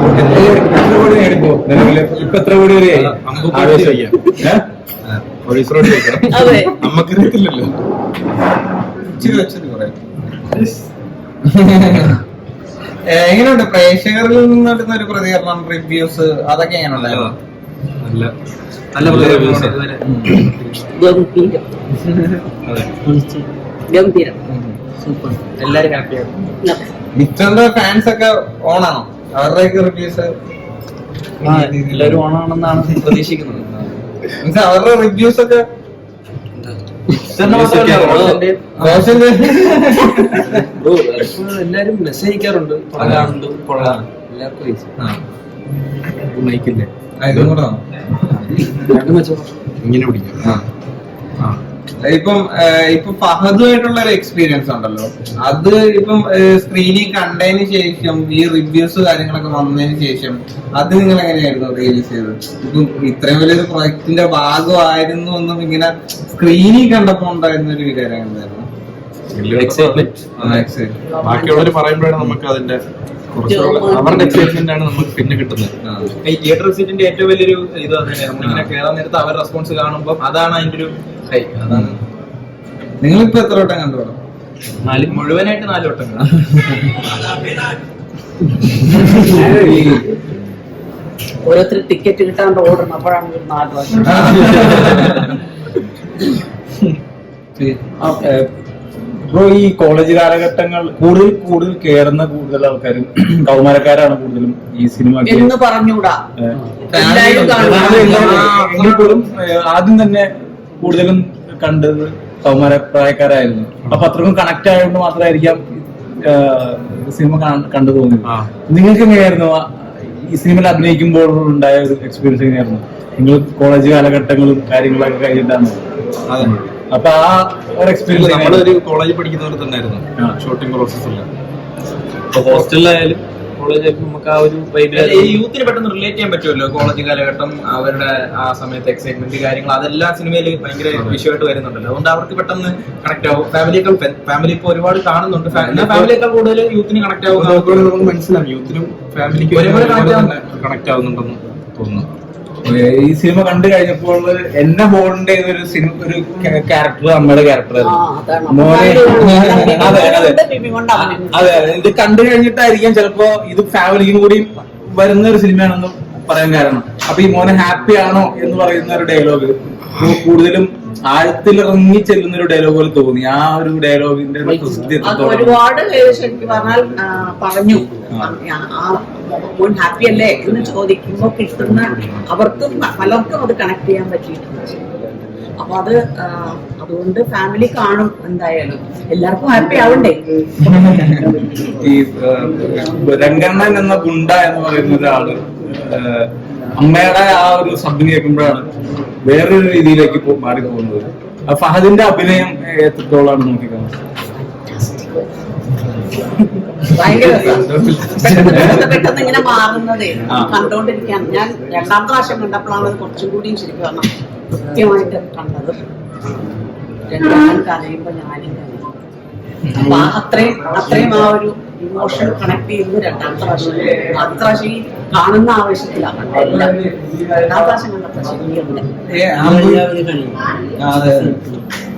എത്ര കോടി നേടിപ്പോ നിലവില്? ഇപ്പൊ എത്ര കോടി വരെയായി? നമ്മക്കറിയത്തില്ലല്ലോ. എങ്ങനെയുണ്ട് പ്രേക്ഷകരിൽ നിന്ന് കിട്ടുന്ന ഒരു പ്രതികരണം, റിവ്യൂസ്, അതൊക്കെ എങ്ങനെയുണ്ടായിരുന്നു? നല്ല ഗംഭീരം, സൂപ്പർ, എല്ലാരും ഹാപ്പിയാണ്. മിസ്റ്ററിന്റെ ഫാൻസ് ഒക്കെ ഓണാണോ? അവരുടെയൊക്കെ റിവ്യൂസ് എല്ലാവരും ഓണാണെന്നാണ് പ്രതീക്ഷിക്കുന്നത്. അവരുടെ റിവ്യൂസ് ഒക്കെ എല്ലാരും മെസ്സേജ് അയക്കാറുണ്ട്, കാണുന്നുണ്ട്, കൊള്ളാം, എല്ലാവർക്കും മൈക്കില്ലേ ഇതും കൂടെ ഇങ്ങനെ പിടിക്കാം. ഇപ്പം ഫഹദുമായിട്ടുള്ള ഒരു എക്സ്പീരിയൻസ് ഉണ്ടല്ലോ, അത് ഇപ്പം സ്ക്രീനിൽ കണ്ടതിന് ശേഷം ഈ റിവ്യൂസ് കാര്യങ്ങളൊക്കെ വന്നതിന് ശേഷം അത് നിങ്ങൾ എങ്ങനെയായിരുന്നു റിയലൈസ് ചെയ്തത്? ഇപ്പം ഇത്രയും വലിയൊരു പ്രൊജക്ടിന്റെ ഭാഗമായിരുന്നു എന്നും ഇങ്ങനെ സ്ക്രീനിൽ കണ്ടപ്പോ ഉണ്ടായിരുന്ന ഒരു വികാരം എന്തായിരുന്നു? ബാക്കിയുള്ളവർ പറയുമ്പോഴാണ് നമുക്ക് അതിന്റെ അവരുടെ എക്സൈറ്റ്മെന്റ് ആണ് നമുക്ക് പിന്നെ കിട്ടുന്നത്. ഈ തിയേറ്റർ വിസിറ്റിന്റെ ഏറ്റവും വലിയൊരു ഇത് തന്നെയാണ് നമ്മളിങ്ങനെ കയറാൻ നേരത്ത് അവർ റെസ്പോൺസ് കാണുമ്പോൾ അതാണ് അതിന്റെ ഒരു ഹൈ. അതാണ്. നിങ്ങളിപ്പോ എത്ര വട്ടം കണ്ടു? മുഴുവനായിട്ട് 4 വട്ടം കാണാം. ഓരോരുത്തർ ടിക്കറ്റ് കിട്ടാണ്ട് ഓടണം, അപ്പോഴാണ് 4 വർഷം. ഇപ്പൊ ഈ കോളേജ് കാലഘട്ടങ്ങൾ കൂടുതൽ കയറുന്ന കൂടുതൽ ആൾക്കാരും കൗമാരക്കാരാണ് കൂടുതലും ഈ സിനിമ എന്ന് പറഞ്ഞൂടാ. എങ്കിൽ പോലും ആദ്യം തന്നെ കൂടുതലും കണ്ടത് കൗമാര പ്രായക്കാരായിരുന്നു. അപ്പൊ അത്രക്കും കണക്ട് ആയതുകൊണ്ട് മാത്രമായിരിക്കാം സിനിമ കണ്ടു തോന്നിയത്. നിങ്ങൾക്ക് എങ്ങനെയായിരുന്നു ഈ സിനിമയിൽ അഭിനയിക്കുമ്പോൾ ഉണ്ടായ ഒരു എക്സ്പീരിയൻസ്? എങ്ങനെയായിരുന്നു? നിങ്ങൾ കോളേജ് കാലഘട്ടങ്ങളും കാര്യങ്ങളൊക്കെ കഴിഞ്ഞിട്ടാണ്. അപ്പൊ ആ ഒരു എക്സ്പീരിയൻസ് നമ്മളൊരു കോളേജിൽ പഠിക്കുന്ന പോലെ തന്നെ ആയിരുന്നു ഷൂട്ടിംഗ് പ്രോസസ് എല്ലാം. ഹോസ്റ്റലിലായാലും കോളേജിൽ നമുക്ക് ആ ഒരു ഈ യൂത്തിന് പെട്ടെന്ന് റിലേറ്റ് ചെയ്യാൻ പറ്റുമല്ലോ. കോളേജ് കാലഘട്ടം, അവരുടെ ആ സമയത്ത് എക്സൈറ്റ്മെന്റ് കാര്യങ്ങൾ, അതെല്ലാം സിനിമയിൽ ഭയങ്കര വിഷയമായിട്ട് വരുന്നുണ്ടല്ലോ. അതുകൊണ്ട് അവർക്ക് പെട്ടെന്ന് കണക്ട് ആവും. ഫാമിലി ഇപ്പൊ ഒരുപാട് കാണുന്നുണ്ട്. ഫാമിലിയേക്കാൾ കൂടുതൽ യൂത്തിന് കണക്ട് ആവും. നമുക്ക് മനസ്സിലാവും യൂത്തിനും ഫാമിലിക്കും ഒരുപോലെ കണക്ട് ആവുന്നുണ്ടെന്ന് തോന്നുന്നു. ഈ സിനിമ കണ്ടു കഴിഞ്ഞപ്പോൾ എന്നെ ഹോൾഡ് ചെയ്ത ഒരു ക്യാരക്ടർ അമ്മയുടെ ക്യാരക്ടറായിരുന്നു. മോനെ അതെ, ഇത് കണ്ടു കഴിഞ്ഞിട്ടായിരിക്കാം ചിലപ്പോ ഇത് ഫാമിലിക്കും കൂടി വരുന്ന ഒരു സിനിമയാണെന്ന് പറയാൻ കാരണം. അപ്പൊ ഈ മോനെ ഹാപ്പി ആണോ എന്ന് പറയുന്ന ഒരു ഡയലോഗ് കൂടുതലും ആഴത്തിലിറങ്ങി ചെല്ലുന്ന ഒരു ഡയലോഗ് പോലെ തോന്നി. ആ ഒരു ഡയലോഗിന്റെ ഒരുപാട് ശരിക്കും പറഞ്ഞാൽ പറഞ്ഞു മോൻ ഹാപ്പി അല്ലേ എന്ന് ചോദിക്കുമ്പോ കിട്ടുന്ന അവർക്കും പലർക്കും അത് കണക്ട് ചെയ്യാൻ പറ്റിയിട്ടുണ്ട്. അപ്പൊ അതുകൊണ്ട് ഫാമിലി കാണും എന്തായാലും. എല്ലാവർക്കും ഹാപ്പി ആവണ്ടേ? ഈ രംഗണ്ണൻ എന്ന ഗുണ്ട എന്ന് പറയുന്ന ഒരാള് അമ്മയുടെ ആ ഒരു ശബ്ദം കേൾക്കുമ്പോഴാണ് വേറൊരു രീതിയിലേക്ക് മാറിപ്പോകുന്നത്. ഫഹദിന്റെ അഭിനയം എത്രത്തോളാണ് നോക്കിക്കാണുന്നത്? ഭയങ്കര പെട്ടെന്ന് ഇങ്ങനെ മാറുന്നതേ കണ്ടോണ്ടിരിക്കാൻ. ഞാൻ 2ാം പ്രാവശ്യം കണ്ടപ്പോഴാണ് അത് കുറച്ചും കൂടിയും ശരിക്കും പറഞ്ഞാൽ കൃത്യമായിട്ട് കണ്ടത്. 2 കരയുമ്പോ ഞാനും അപ്പൊ അത്രയും ആ ഒരു ഇമോഷൻ കണക്ട് ചെയ്തത് 2ാം പ്രാവശ്യം. 2ാം പ്രാവശ്യം ഈ കാണുന്ന ആവശ്യത്തിലാണ്. 2ാം പ്രാവശ്യം കണ്ടപ്പോ ശരിയുണ്ട്.